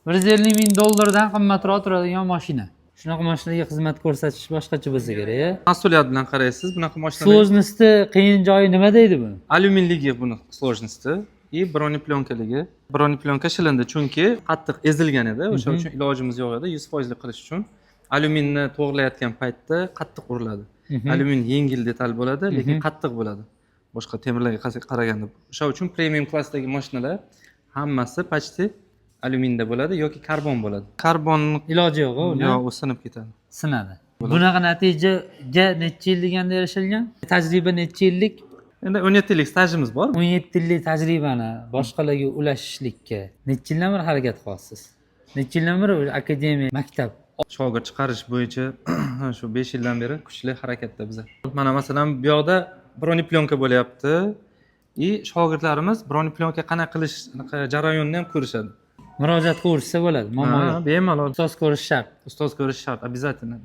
$150 ming qimmatroq turadigan mashina. Shunaqa mashinaga xizmat ko'rsatish boshqacha bo'lsa kerak. Mas'uliyat bilan qaraysiz bunaqa mashinalar. Sложности qiyin joyi nima deydi buni? Alyuminligi buni sложности и broneplyonkaligi. Broneplyonka shilindi chunki qattiq ezilgan edi. O'sha uchun ilojimiz yo'q edi 100% qilish uchun. Alyuminni to'g'rilayotgan paytda qattiq uriladi. Alyumin yengil detal bo'ladi, lekin qattiq bo'ladi. Boshqa temirlarga qaraganda. O'sha uchun premium klassdagi mashinalar hammasi почти alyuminda bo'ladi yoki karbon bo'ladi. Karbon Iloji yo'q uni. yo'q, u sinib ketadi. Sinadi. Bunaqa natijaga necha yil deganda erishilgan? Tajriba necha yillik? Endi 17 yillik stajimiz bor. 17 yillik tajribani boshqalarga ulashishlikka necha yildan beri harakat qilyapsiz? Necha yildan beri akademiya, maktab Shogird chiqarish bo'yicha shu 5 yildan beri kuchli harakatda biz. Mana masalan bu yoqda broneplyonka bo'lyapti. Shogirdlarimiz broneplyonka qanaqa qilish jarayonini ham ko'rishadi. murojaat qilishsa bo'ladi. Bemalol. Ustoz ko'rish shart. Ustoz ko'rish shart, обязательно.